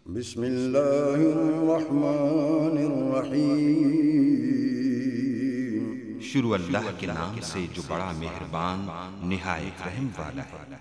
بسم الله الرحمن الرحيم. شروع اللہ کے نام سے جو بڑا مہربان نہایت رحم والا ہے۔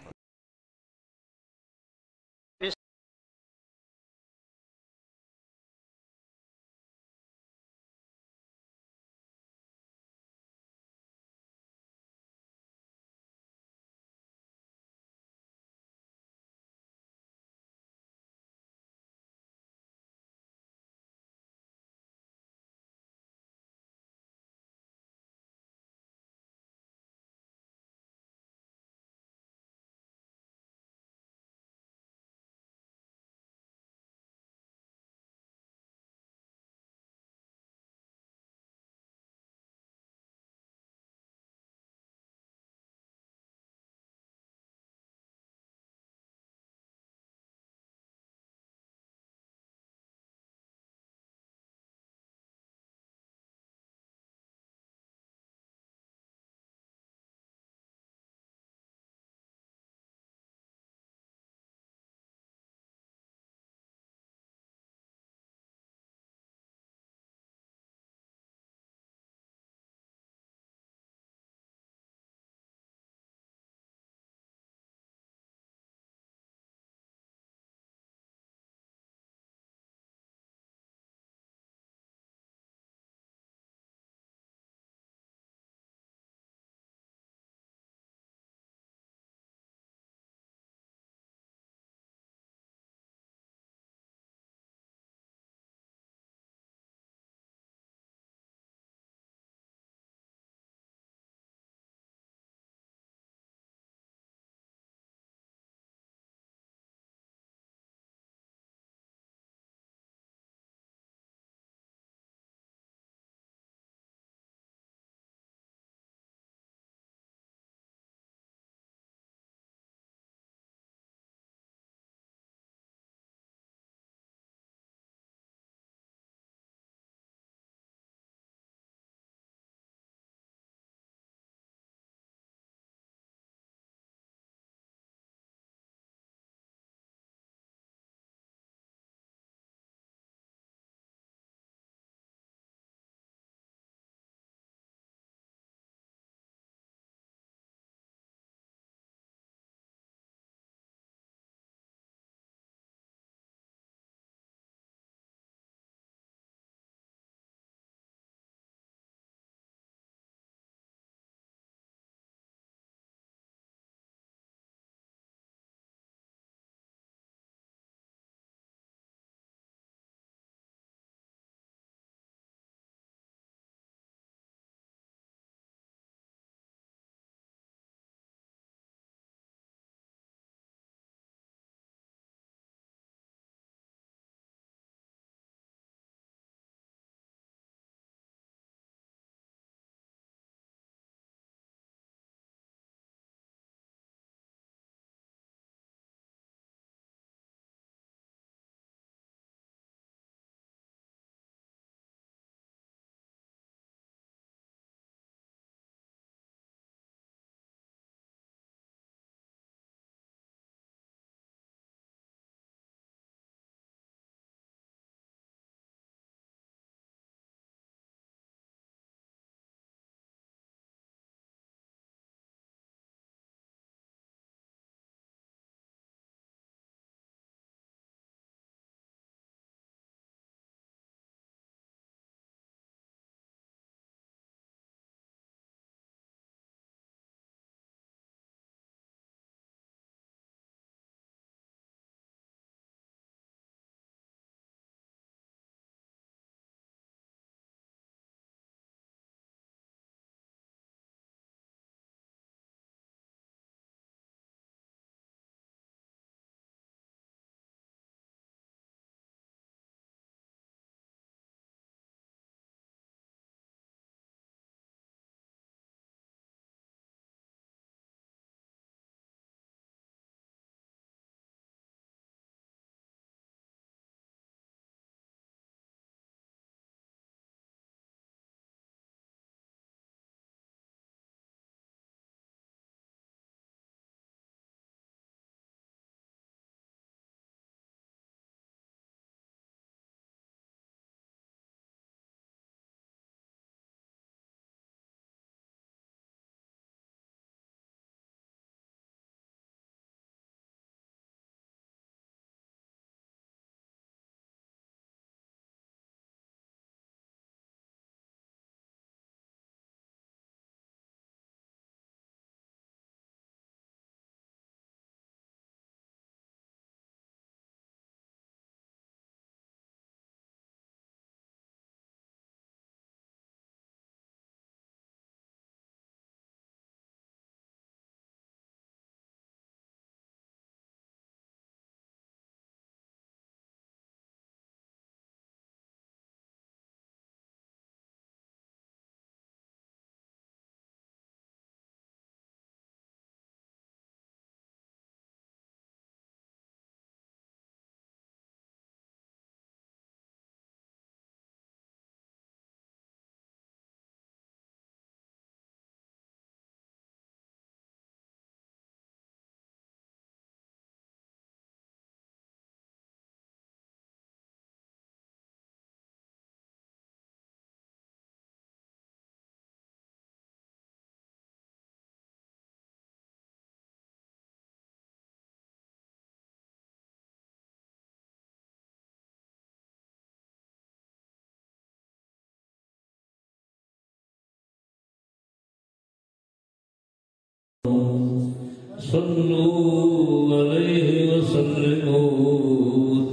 صلوا عليه وسلموا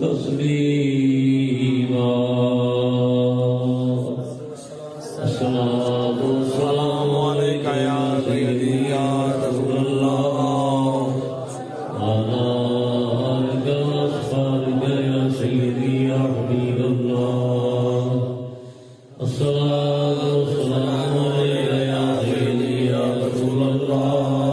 تسليما الصلاة والسلام عليك يا سيدي يا رسول الله وعلى آلك وأصحابك يا سيدي يا حبيب الله الصلاة والسلام عليك يا سيدي يا رسول الله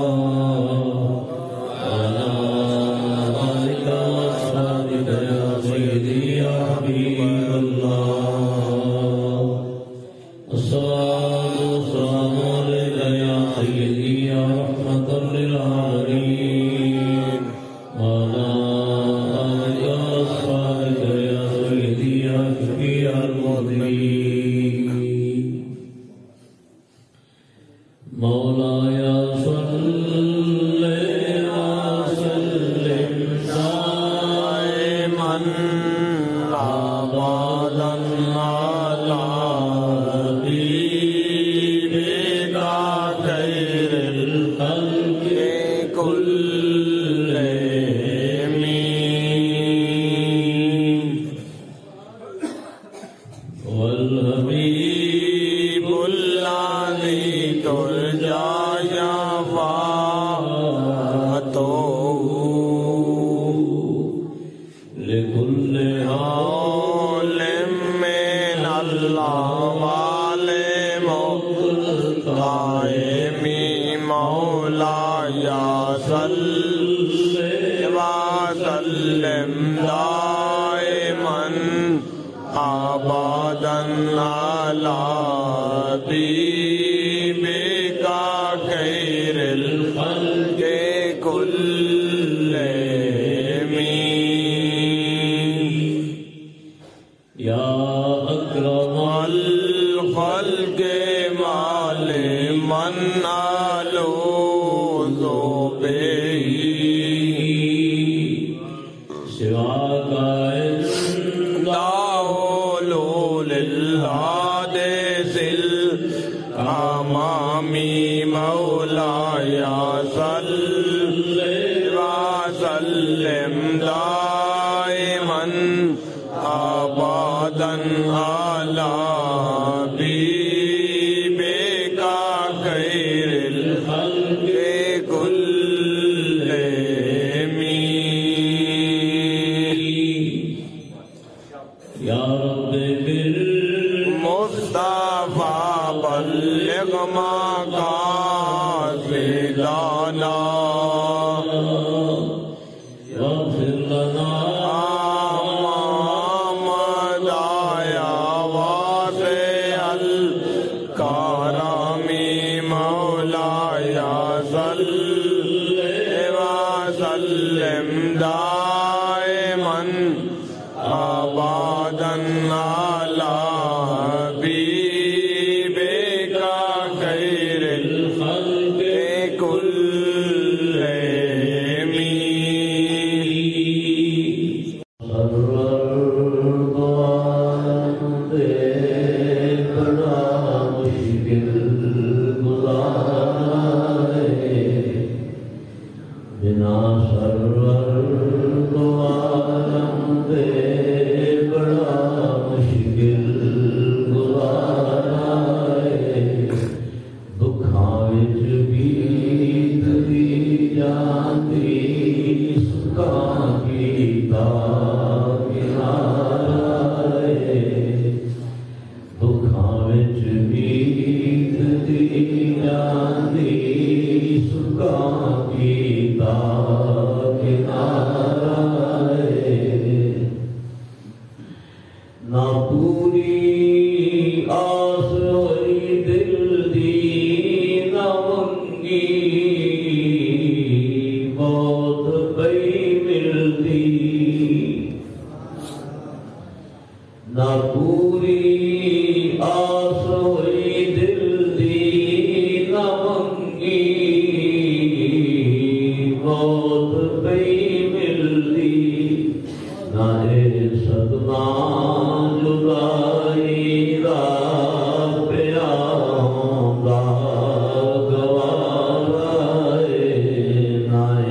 نائے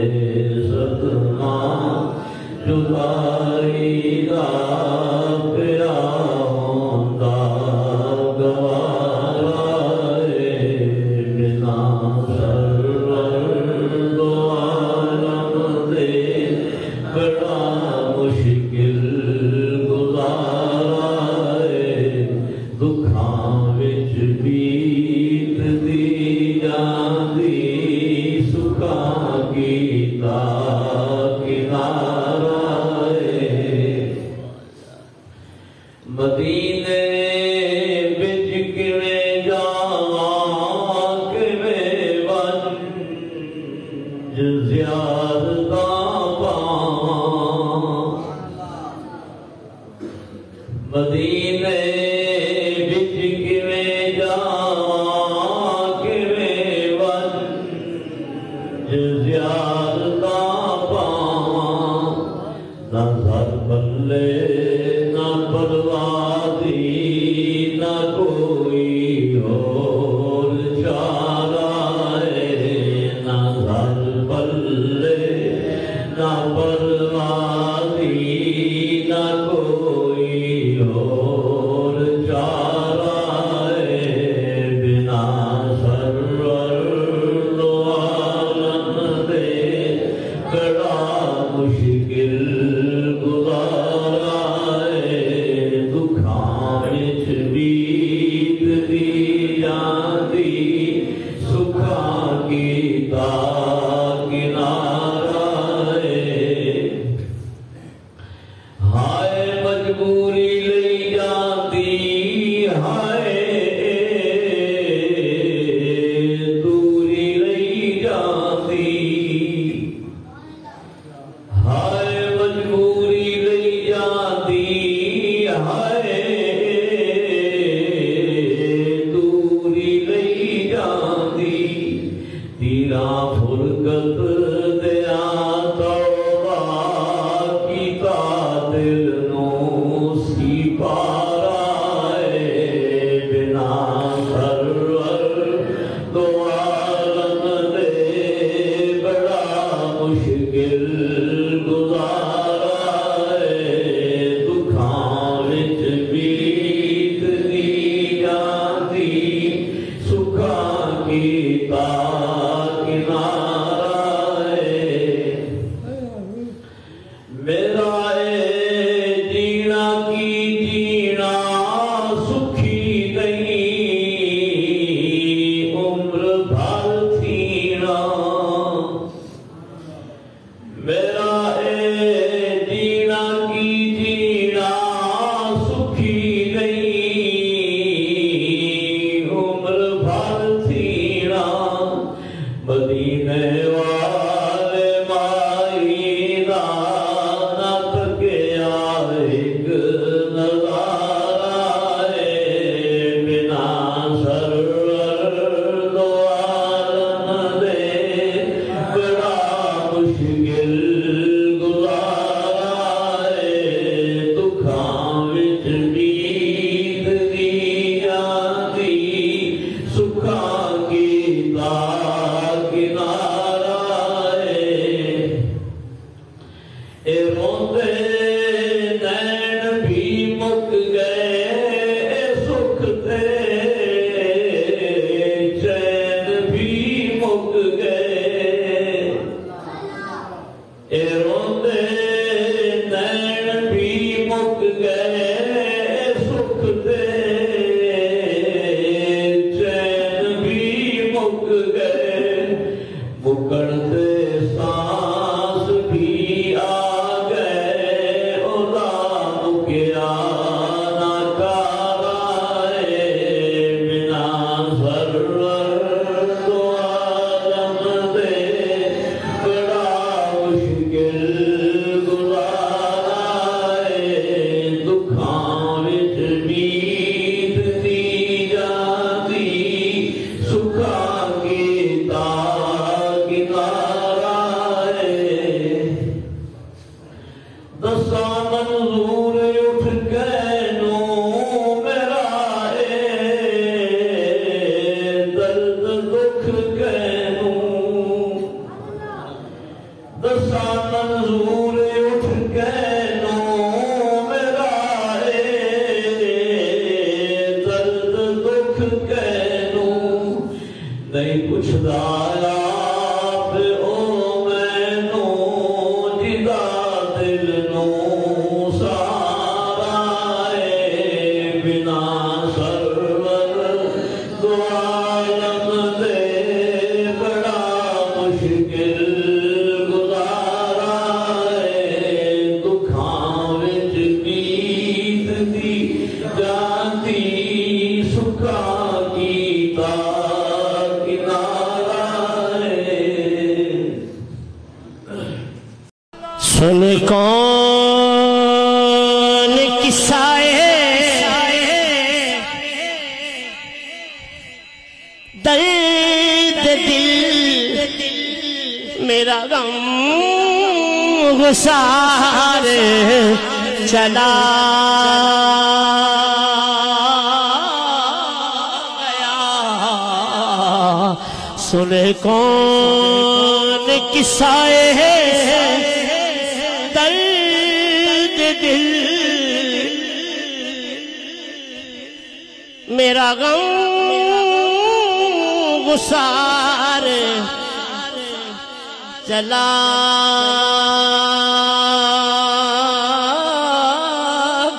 مدینے بچ کڑے جاواں کیویں ونج زیارتاں پاواں مدینے بچ کیویں جاواں کیویں ونج زیارتاں پاواں نہ گھر بلے نہ پروادی نہ کوئی اور چارہ ہے نہ گھر بلے نہ پروادی نہ کوئی اور چارہ ہے بنا سرور دو عالم دے بڑا مشکل گزارا ہے دکھاں وچ بیت دی جاندی سکھاں کیتا کنارہ ہے ہائے مجبوری لئی جاندی ہائے دوری لئی جاندی ہائے مجبوری لئی جاندی ہائے دوری لئی جاندی تیرا فرقت دیا توبہ کیتا دل نو سی پارا ہے بنا سرور دو عالم دے بڑا مشکل گزارا ہے دکھاں وچ بیت دی جاندی سکھاں کیتا کنارہ ہے میرا اے جینا کی جینا سکھی نہیں عمر بھر تھینا میرا اے جینا کی جینا سکھی نہیں عمر بھر تھینا مدینے والے مائی دا نہ تکیا ایک نظارہ ہے بنا سرور دو عالم دے بڑا مشکل گزارا ہے دکھاں وچ بیت دی جاندی سکھاں کیتا کنارہ ہے اے روندے نین بھی مک گئے اے سکھ تے چین بھی مک گئے اے روندے نین بھی مک گئے سکھ تے چین بھی مک گئے مکن تے سانس بھی آ گئے اولا مکیا نہ کارا ہے بنا سرور دو عالم دے بڑا مشکل گزارا ہے دکھاں وچ بیت دی جاندی سکھاں کیتا کنارہ ہے دساں منظور اٹھ کینو میرا اے درد دکھ کینو دساں منظور اٹھ کینو میرا اے درد دکھ کینو نہیں پوچھدا آپ او مینو جدا دل نو سارا ہے بنا سرور دو عالم دے بڑا مشکل گزارا ہے دکھاں وچ بیت دی جاتی سکھا گیتا کنارہ سن کون قصائے درد دل میرا غم گسار چلا گیا سن کون قصائے درد دل میرا غم گسار چلا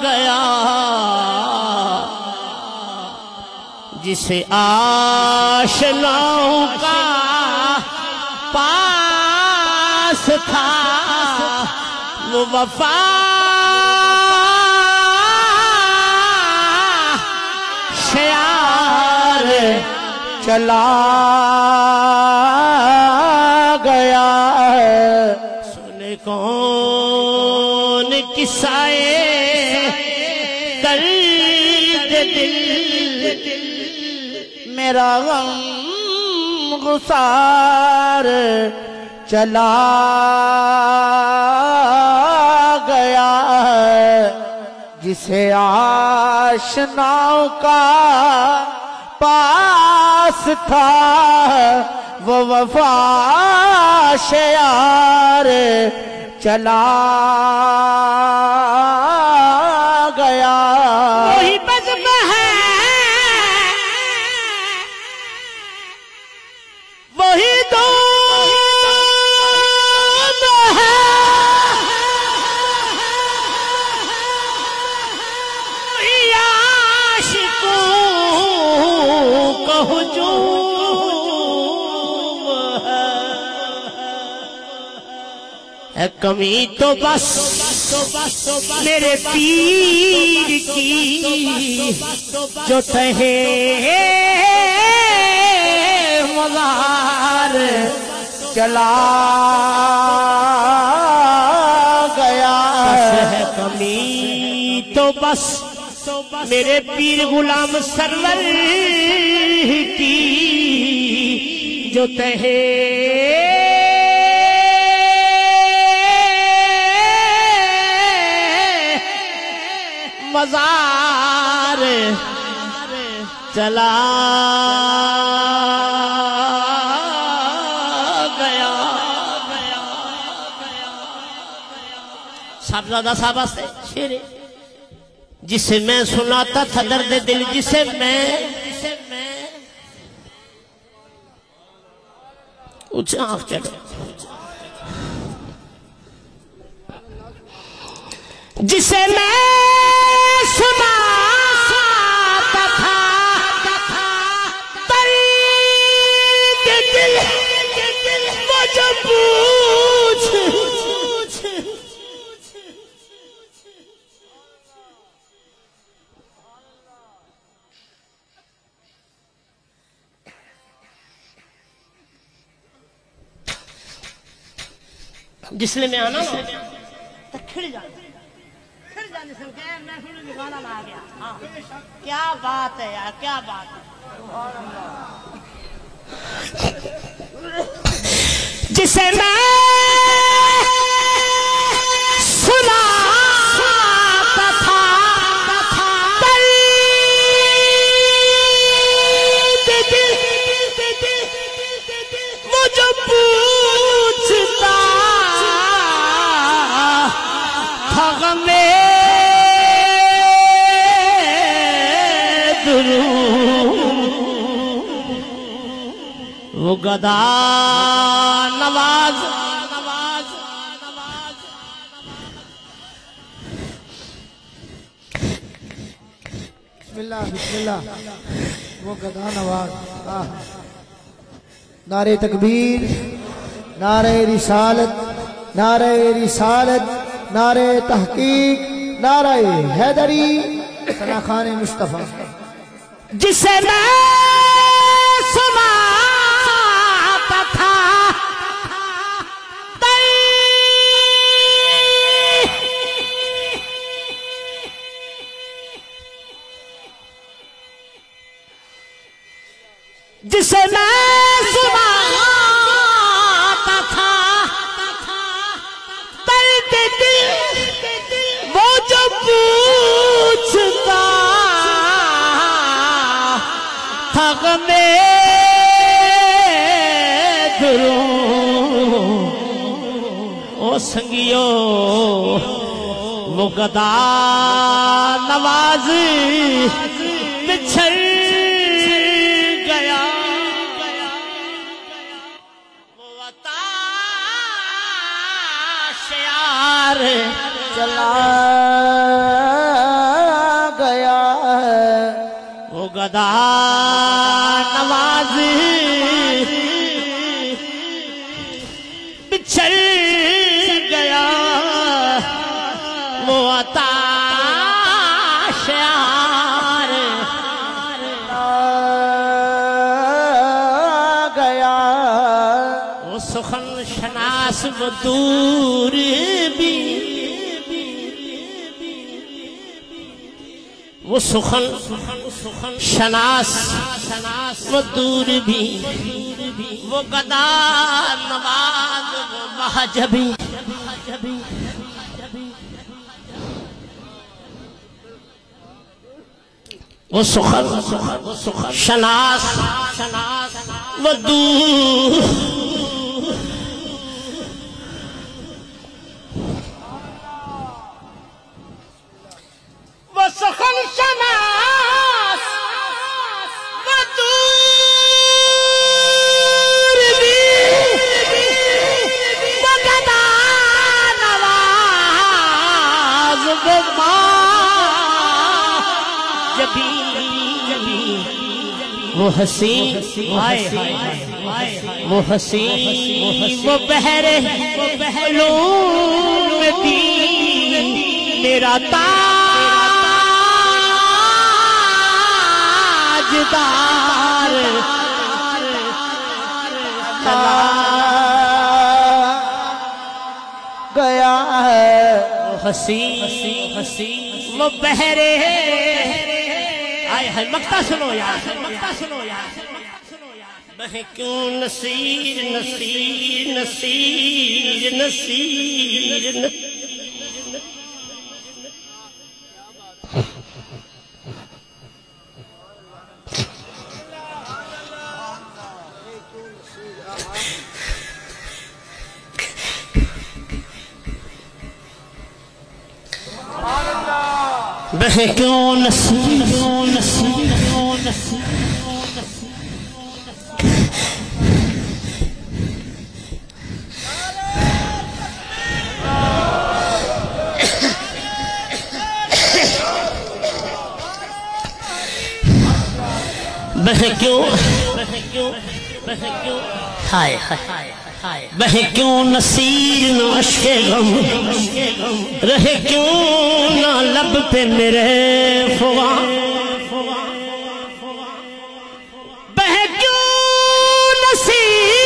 گیا جسے آشناؤں کا پاس تھا وہ وفا شیار چلا گیا سن کون قصائے درد دل میرا غم گسار چلا گیا جسے آشناؤں کا پاس تھا وہ وفا شیار چلا گیا وہی بزم ہے وہی دود ہے وہی عاشقوں کا ہجوم ہے کمی تو بس میرے پیر کی جو تہے مزار چلا گیا ہے کمی تو بس میرے پیر غلام سرور کی جو تہے مزار چلا گیا صاحبزادہ صاحبہ سے شعر جسے میں سناتا تھا درد دل جسے میں اونچا آنکھ چڑھو جسے میں سناتا تھا درد دل مجھے پوچھ جس نے میں آنا تو کھڑ جانا کیا بات ہے یار کیا بات ہے جسے میں سناتا تھا درد دل وہ جو پوچھتا تھا غمِ وہ گدا نواز بسم اللہ وہ گدا نواز نعرہ تکبیر نعرہ رسالت نعرہ تحقیق نعرہ حیدری ثنا خان مصطفیٰ جسے میں سناتا تھا جسے میں سناتا تھا درد دل وہ جو پوچھتا تھا غمِ دلوں او سنگیو وہ گدا نواز بچھڑ گیا وہ عطا شیار چلا گیا وہ گدا نواز بچھڑ گیا وہ عطا شیار گیا وہ سخن شناس وہ دور بھی وہ سخن شناس وہ دور بھی وہ گدا نواز وہ مہجبی وہ سخن شناس وہ دور وہ سخن شناس وہ دور بھی وہ گدا نواز وہ مہجبی وہ حسین وہ حسین وہ بہرے علوم دین میرا تاجدار چلا گیا ہے وہ حسین وہ بہرے آئے ہے مقطع سنو یار میں کیوں نصیر نصیر نصیر نصیر میں کیوں نصیر بہے کیوں نصیر نہ عشق غم رہے کیوں نہ لب پہ میرے فغاں بہے کیوں نصیر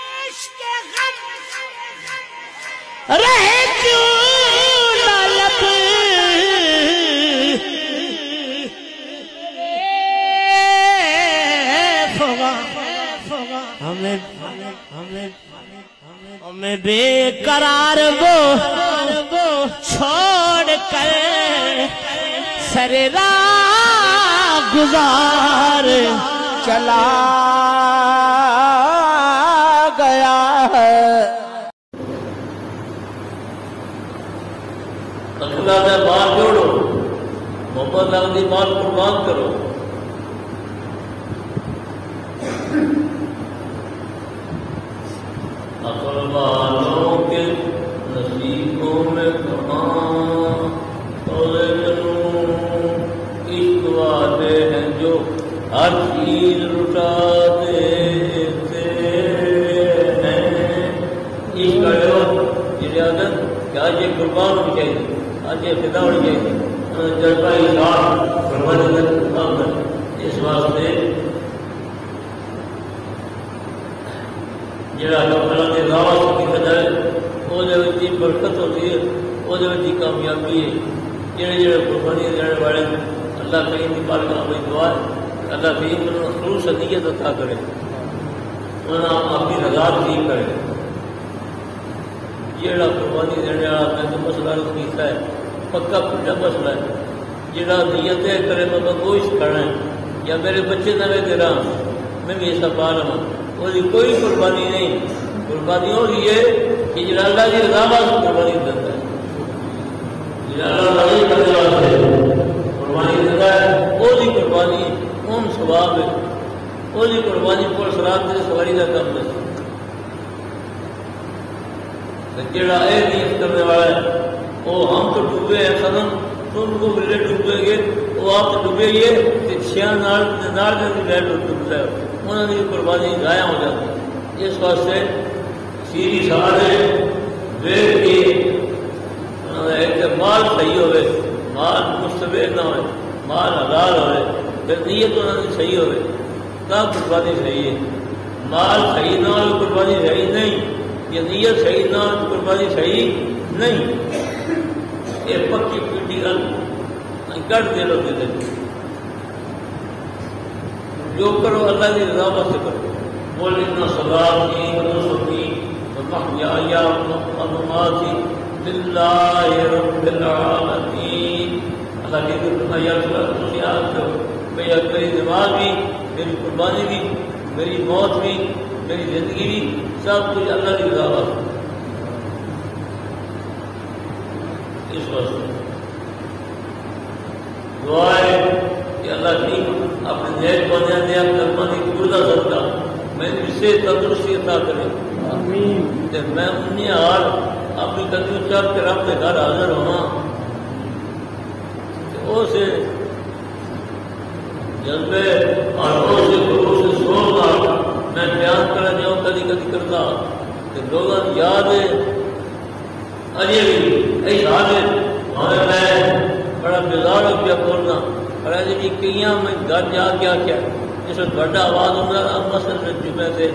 عشق غم رہے کیوں نہ لب ہمیں بے قرار وہ چھوڑ کر سر راہ گزار چلا گیا ہے اللہ نے مال جوڑو محمد اپنی مال قربان کرو والوں کے نصیبوں میں کہاں عشق وعدے ہیں جو ہر چیز لٹا دیتے ہیں عشق سن کہ آج یہ قربان ہونی چاہیے، آج یہ فدا ہونی چاہیے، جذبہ اظہار قربانی کا کام ہے۔ اس واسطے جڑا اللہ کے دعوت کی بجائے وہ برکت ہوتی ہے، وہ کامیابی ہے۔ جڑے جڑے قربانی دینے والے اللہ کریم کی پالکا میں دعا ہے اللہ کریم انہوں خلوص نیت عطا کرے، انہوں اپنی رضا ٹھیک کرے۔ جڑا قربانی دینے والا میں تو مسئلہ کیتا ہے پکا پھٹا مسئلہ ہے، جڑا نیت کرے میں گوشت کھانا ہے یا میرے بچے نہ دے رہا میں بھی ایسا پا رہا ہوں، وہ کوئی قربانی نہیں۔ قربانی ہو رہی ہے کہ جڑا اللہ کی رضا واسطے قربانی دیتا ہے، جڑا اللہ راضی کرنے واسطے قربانی دیتا ہے، وہ دی قربانی اون ثواب ہے، وہ دی قربانی پر سرات کی سواری کا کام ہے۔ جڑا اے نیت کرنے والا ہے وہ ہم تو ڈوبے ہیں صنم تم کو ملے ڈوبے گے، وہ آپ ڈوبے گے کہ چھیاں نار کے لے ڈوبتا ہے، انہوں نے قربانی ضائع ہو جاتی ہے۔ اس واسطے سیری سارے ویٹ کی ایک مال صحیح ہوئے، مال مستبع نہ ہوئے، مال حلال ہوئے، پھر نیت انہوں نے صحیح ہوئے تب قربانی صحیح ہے۔ مال صحیح نہ ہو قربانی صحیح نہیں، یہ نیت صحیح نہ ہو قربانی صحیح نہیں۔ یہ پکی پیٹی گل کٹ دے لو دے جو کرو اللہ کی رضا سے کرو۔ بول اتنا صلاتی و نسکی و محیایا و مماتی للہ رب العالمین۔ اللہ کی فرمایا تم یاد کرو میری نماز بھی، میری قربانی بھی، میری موت بھی، میری زندگی بھی سب کچھ اللہ کی رضا سے۔ اس واسطے دعا ہے کہ اللہ کی اپنے نیک بنیا دیا کلمہ کی پورا صدقہ میں اسے تندرستی عطا کرے، کہ میں انہیں حال اپنی قدم چل کے رب کے گھر حاضر ہونا، کہ وہ سے جذبے اور وہ سے گرو سے سوچنا میں بیان کرا جاؤں کدی کدی کرتا کہ لوگوں یاد ہے اجے بھی ایسا حال ہے ہمیں میں بڑا بیزار ہو گیا بولنا اور جی کئی میں گھر جا کے آخیا جس وقت بڑا آواز ہوتا مسل جمعے سے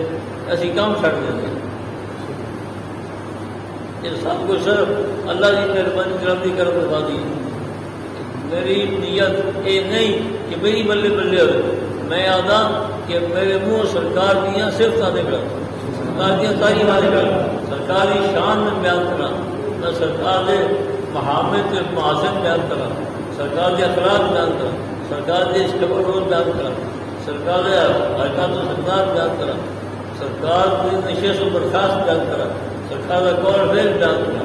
اسی کام چھڑ دیتے یہ سب کچھ صرف اللہ کی مہربانی کرتی کر کروا دی۔ میری نیت یہ نہیں کہ میری بلے بلے ہوئے، میں آدھا کہ میرے منہ سرکار دیا صرف نکلا، سرکار دیا تعریف نکلا، سرکار کی شان میں بیان کرا، میں سرکار کے محامد کے محاسن بیان کرا، سرکار کے اخلاق بیان کرا، سرکار کے اسٹبر رول بیان کرا، سرکار کے حرکات و سردار بیان کرا، سرکار کی نشست و برخاست بیان کرا، سرکار کا قول فعل بیان کرا۔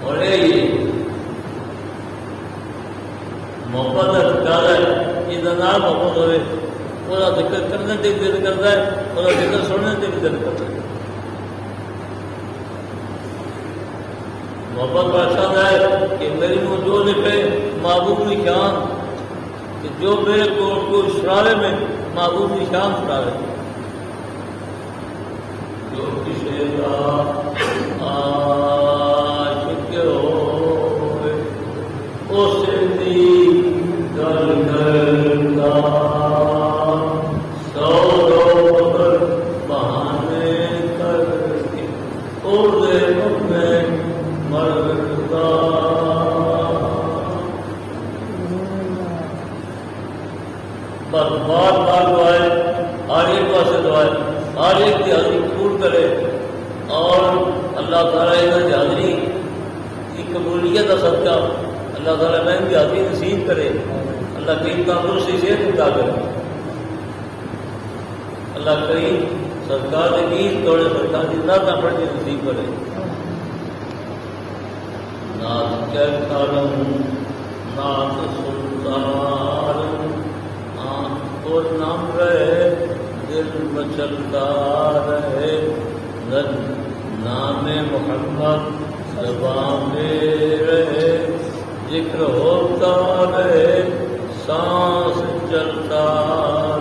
اور یہ محبت کا ٹھکانا ہے، یہ نام محبت ہوئے وہ ذکر کرنے سے بھی دل کرتا ہے، وہ ذکر سننے سے بھی دل کرتا ہے۔ محبت کا ارشاد ہے کہ میری منہ جو نکلے محبوب کی شان، کہ جو میرے کو اشرارے میں محبوب کی شان اشرارے، جو کسی کا عاشق ہوئے اسے دی گل کرتا، سو پر بہانے کر کے اردے میں مرتا۔ بس بار بار دعائے ہر ایک واسطے دعائے ہر ایک کی حاضری قبول کرے اور اللہ تعالیٰ کی حاضری کی قبولیت کا صدقہ اللہ تعالیٰ میں کی حاضری نصیب کرے، اللہ کریم تندرستی صحت عطا کرے، اللہ کریم سرکار کے گیت توڑے سرکار کی ذاتیں پڑھ کے نصیب کرے۔ نعت کیا کرم نعت سلطان اور نام رہے دل مچلتا رہے، نام محمد زبان میں رہے، ذکر ہوتا رہے سانس چلتا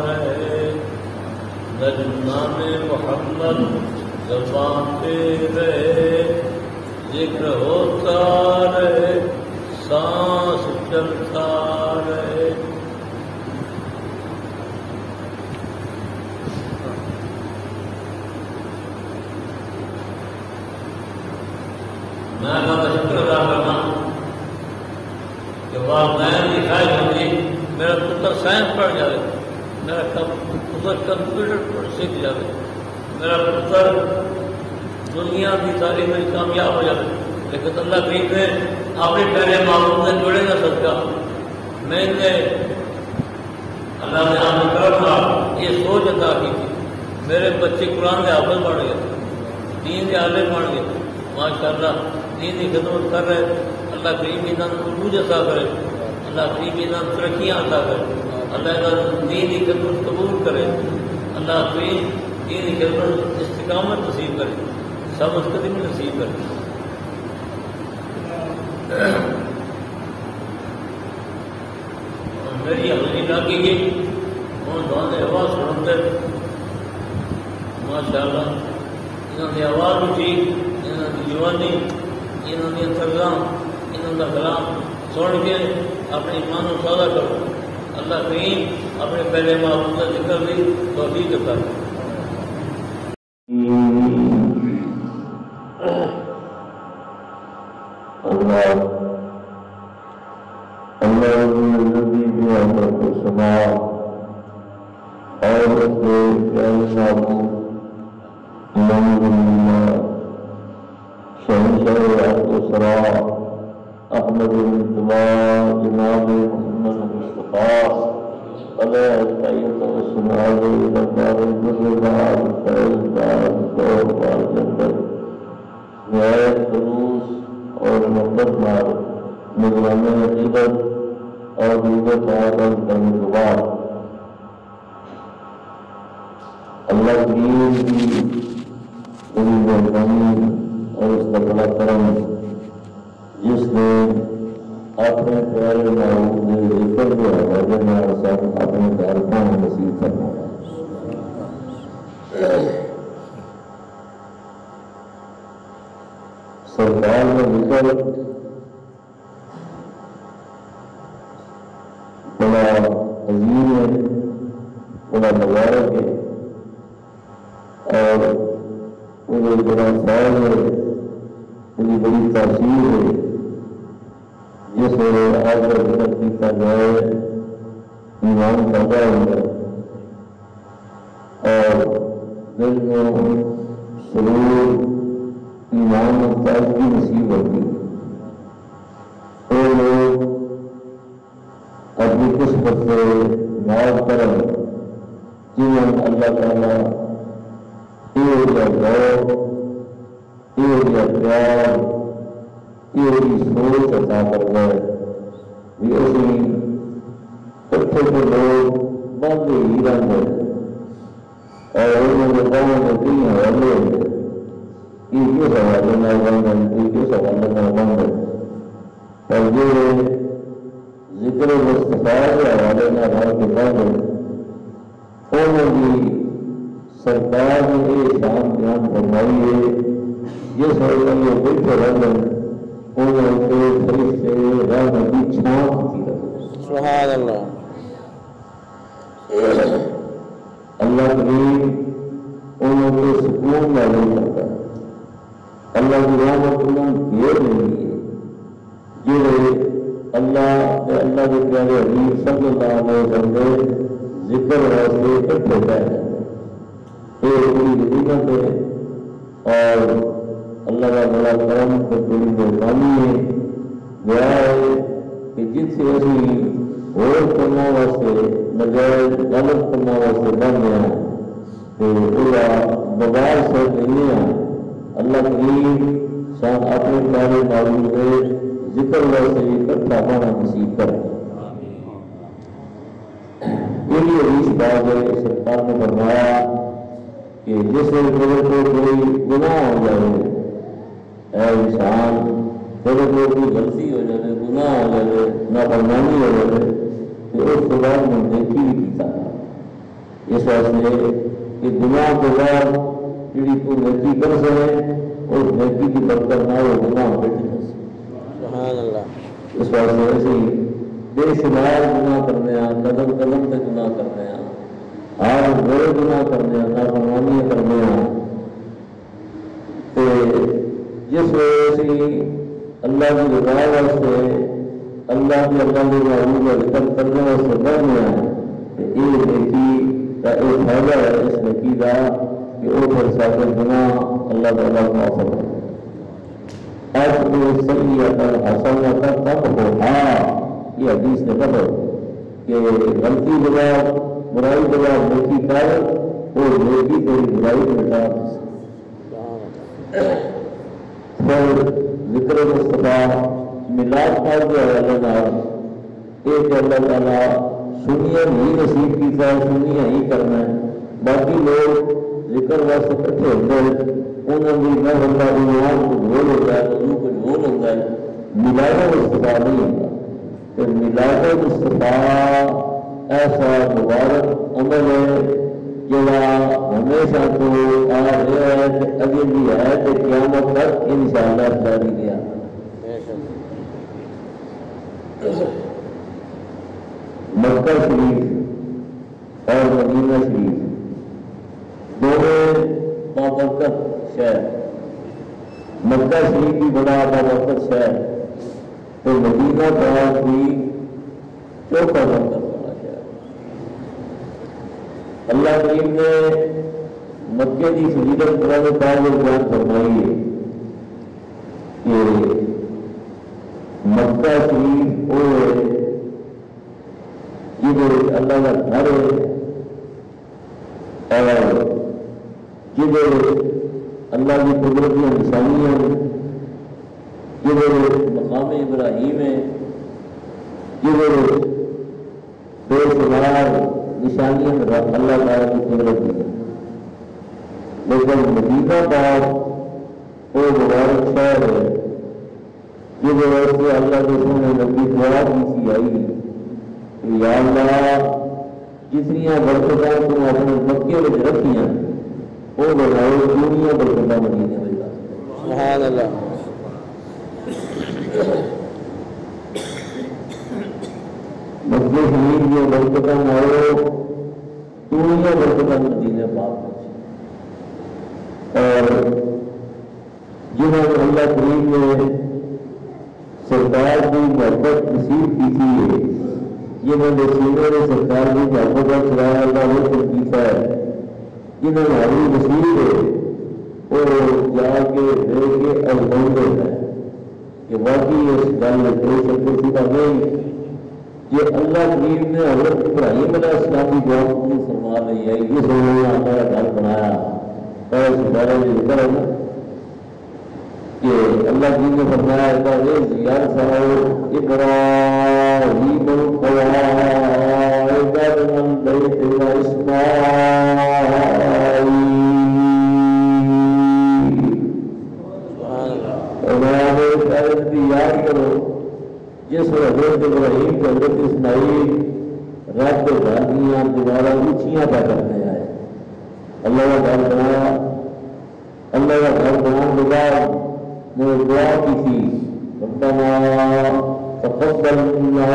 رہے، نام محمد زبان پہ رہے ذکر ہوتا رہے سانس چلتا رہے. میں اللہ کا شکر ادا کرنا کہ والدین کی خواہش ہوتی میرا پتر سائنس پڑھ جائے، میرا پتر کمپیوٹر سیکھ جائے، میرا پتر دنیا کی تعلیم میں کامیاب ہو جائے. لیکن اللہ کریم نے اپنے پہلے معلوم سے جوڑے نہ سکتا. میں نے اللہ نے آپ نے کرم تھا یہ سوچ عطا کی تھی. میرے بچے قرآن کے حافظ بن گئے، دین کے عالم بن گئے، ماشاء اللہ دین کی خدمت کر رہے. اللہ کریم انہوں نے عروج عطا کرے، اللہ کریم انہوں نے ترقیاں عطا کرے، اللہ دین کی خدمت قبول کرے، اللہ کریم دین کی خدمت استقامت نصیب کرے، سب مستقیم نصیب کرے. میری حاضری نہ کی گئی اور دعانے آواز سنتے ماشاء اللہ انہوں نے آواز بھی ٹھیک، انہوں نے جوانی، انہوں نے ترغام، انہوں کا کلام سن کے اپنی ایمان و سودا کرو. اللہ کریم اپنے پہلے معبود کا ذکر دی توفیق عطا کرے. الذي بيده السماء اور اس کے پیارے معبود الحمد للہ شہنشاہ عبد السلام احمد المجتبی جناب محمد مصطفیٰ علیہ الصلاۃ والسلام دربار بزرگوار فیضدار دور بار جنت نہایت خلوص اور محبت مار نظام عقیدت اور دیگر تعالیٰ کرنے کے بعد اللہ کریم کی بڑی مہربانی اور اس کا بڑا کرم جس نے اپنے پیارے معبود ذکر کے حوالے میں سب اپنے تعارفوں میں نصیب فرمایا. سرکار میں ذکر بڑا عظیم ہے، بڑا مبارک ہے اور مجھے بڑا فائد ہے، مجھے بڑی تاثیر ہے جس میں آج کا ذکر کیا جائے ایمان پیدا ہوگا اور دل میں سرور ایمان اور تازگی نصیب ہوگی. وہ لوگ اپنی قسمت سے معاف کریں جنہوں اللہ تعالیٰ یہ غور یہ پیار یہ سوچ عطا کر گئے بھی اسی کٹھے کے لوگ باندھے ہی رہتے اور انہوں نے قوموں میں کئی حوالے ہوتے یہ کس حوالے نہ بندھن یہ کس حوالے نہ بندھن اور جو ذکر مصطفیٰ کے حوالے نہ رہ کے بندھن انہوں کی سرکار نے یہ شان بیان فرمائی ہے جس حوالے میں بیٹھے رہنے انہوں کے فرشتے رحمت کی چھانٹ کی رہے. سبحان اللہ. اللہ کریم انہوں کے سکون معلوم کرتا ہے. اللہ کی رحمت انہوں نے گھیر لینی ہے جو اللہ کے پیارے حبیب صلی اللہ علیہ وسلم ذکر واسطے اکٹھے پائے جاتے ہیں. یہ پوری حقیقت ہے اور اللہ کا بڑا کرم تو بڑی مہربانی ہے دعا ہے کہ جس سے اسی اور کرنا واسطے نجائز غلط کرنا واسطے بن گیا تو پورا بغیر سے نہیں ہے. اللہ کریم شان اپنے پیارے معبود کے ذکر واسطے اکٹھا ہونا نصیب کرے. یہ حدیث بات ہے سرکار نے فرمایا کہ جس میرے کو کوئی گناہ ہو جائے اے انسان میرے کو کوئی غلطی ہو جائے گناہ ہو جائے نافرمانی ہو جائے تو اس کے بعد میں نیکی بھی کیتا ہے. اس واسطے کہ گناہ کے بعد جڑی تو نیکی کر سکے اور نیکی کی برکت نہ ہو گناہ بیٹھ جائے. سبحان اللہ. اس واسطے ایسے بے شمار گناہ کرنے ہیں، قدم قدم تک گناہ کرنے ہیں، آج بڑے گناہ کرنے ہیں، نافرمانیاں کرنے ہیں. جس وجہ سے اللہ کی رضا واسطے اللہ کے معروف کا ذکر کرنے واسطے بڑھنے ہیں. یہ نیکی کا ایک فائدہ ہے اس نیکی کا کہ وہ پھر سارے گناہ اللہ تعالیٰ کو معاف فرمائے. یہ حدیث نے کہا کہ غلطی بجا برائی بجا نیکی کر اور نیکی تیری برائی کو مٹا. پھر ذکر مصطفیٰ ملاد پاک کے حوالے نال ایک اللہ تعالیٰ سنیا ہی نصیب کیتا ہے، سنیا ہی کرنا ہے. باقی لوگ ذکر واسطے کٹھے ہوتے ہیں، انہوں نے محفل کا ایمان کچھ ہول ہوتا ہے، وضو کچھ ہول ہوتا ہے، ملاد مصطفیٰ نہیں ہوتا. تو ملاد مصطفیٰ ایسا مبارک عمل ہے جڑا ہمیشہ تو آ رہا ہے کہ اگے بھی ہے کہ قیامت تک انشاءاللہ جاری گیا. مکہ شریف اور مدینہ شریف دونوں بابرکت شہر. مکہ شریف بھی بڑا بابرکت شہر تو مدینہ پاک بھی چوتھا برکت والا شہر. اللہ کریم نے مکے کی فضیلت قرآن پاک میں بیان فرمائی ہے کہ مکہ شریف وہ ہے جدھر اللہ کا گھر ہے اور جدھر اللہ کی قدرت کی نشانیاں ہیں، جدھر مقام ابراہیم ہے، جدھر بے شمار نشانیاں اللہ تعالیٰ کی قدرت کی ہے. لیکن مدینہ پاک وہ مبارک شہر ہے جدھر ایسے اللہ کے سونے نبی دعا کی سی آئی کہ یا اللہ جتنی برکتیں تم اپنے مکے میں رکھی ہیں وہ بناؤ دنیا برکتیں مدینے میں لا. سبحان اللہ. مکے شریف کی برکتیں لاؤ دنیا برکتیں مدینے پاک میں. اور جنہوں نے اللہ کریم نے سرکار کی محبت نصیب کی تھی، جنہوں نے سینوں نے سرکار کی محبت کا چلایا اللہ وہ کیتا ہے، جنہوں نے ہماری نصیب ہے وہ جا کے دے کے الحمد ہے کہ واقعی اس گل میں کوئی شک شبہ نہیں. یہ اللہ کریم نے حضرت ابراہیم علیہ السلام کی دعا قبول فرما لی ہے. جس انہوں نے ہمارا گھر بنایا اور سارے ذکر ہے نا کہ اللہ جی نے فرمایا یا صاحب ابراہیم القواعد من بیت اسماعیل. یاد کرو جس حضرت ابراہیم کے حضرت اسماعیل رب کے گھر دیا دیواریں اونچیاں پہ کرتے آئے. اللہ کا گھر بنایا، اللہ کا گھر بنانے کے بعد وہ دعا کی تھی ربنا تقبل منا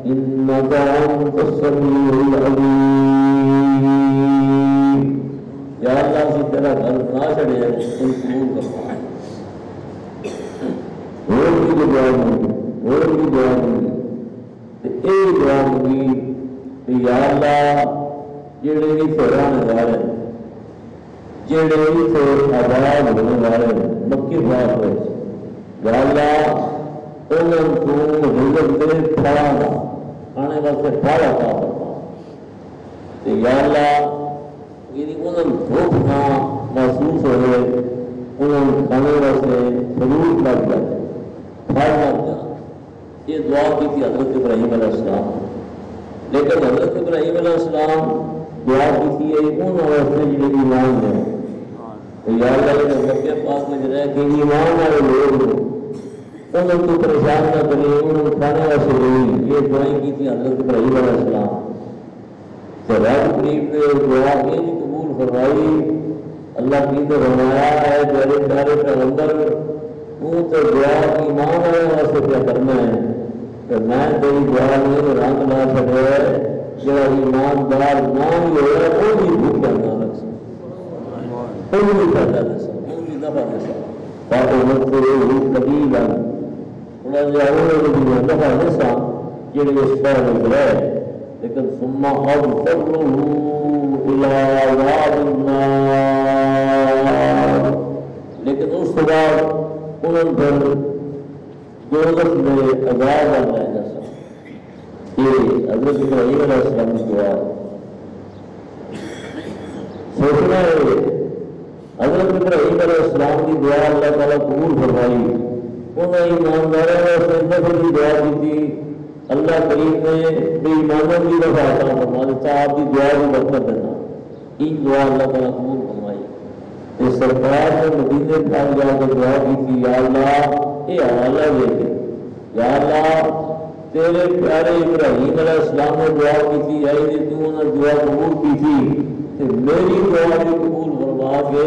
انک انت السمیع العلیم. یا اللہ سے تیرا گھر بنا چھڑے ان قبول کرنا. اور بھی دعا مانگی، اور بھی دعا مانگی، ایک دعا مانگی کہ یا اللہ جڑے بھی فیران نظارے جڑے بھی سے آباد ہونے والے مکی پاک میں یا اللہ انہوں کو رزق دے پھڑا کھانے واسطے پھڑا عطا فرما. یا اللہ یعنی انہوں بھوک نہ محسوس ہوئے، انہوں کھانے واسطے فروٹ لگ جائے، پھڑ لگ جائے. یہ دعا کی تھی حضرت ابراہیم علیہ السلام. لیکن حضرت ابراہیم علیہ السلام دعا کی تھی ان واسطے جڑے ایمان ہے. یا اللہ مکے پاک میں رہ کے ایمان والے لوگ انہوں کو پریشان نہ کرے، انہوں کھانے واسطے نہیں. یہ دعائیں کی تھی حضرت ابراہیم علیہ السلام. تو رب کریم نے دعا یہ قبول فرمائی اللہ کی تو فرمایا ہے میرے پیارے پیغمبر تو دعا ایمان والے واسطے کیا کرنا ہے کہ میں تیری دعا میں رنگ لا سکے جڑا ایماندار نہ بھی ہوئے وہ بھی بھوکا نہ رکھ سکے وہ بھی فائدہ دے سکے وہ بھی نفع دے سکے تاکہ مطلب قبیلا انہوں نے نفع دے سکے جڑے اس طرح میں رہے لیکن ثم اغفره الى عذاب النار لیکن اس بعد انہوں پر دوزخ میں عذاب آ جائے گا یہ حضرت ابراہیم علیہ السلام کی دعا سوچنا ہے حضرت ابراہیم علیہ السلام کی دعا اللہ تعالیٰ قبول فرمائی انہوں نے ایمانداروں نے اس نفر کی دعا کی تھی اللہ کریم نے بے ایمانوں کی دفعہ عطا فرما دیتا آپ کی دعا کی برکت دینا ان دعا اللہ تعالیٰ قبول فرمائی اس سرکار نے مدینے پاک جا کے دعا کی تھی یا اللہ یہ حوالہ لے کے یا اللہ تیرے پیارے ابراہیم علیہ السلام نے دعا کی تھی آئی نے تو انہوں نے دعا قبول کی تھی کہ میری دعا بھی قبول فرما کے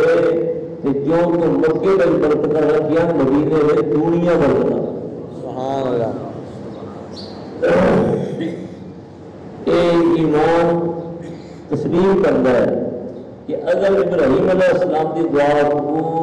کہ جو تو مکے میں برکت رکھیا مدینے میں دنیا برکت سبحان اللہ ایمان تسلیم کرتا ہے کہ اگر ابراہیم علیہ السلام کی دعا قبول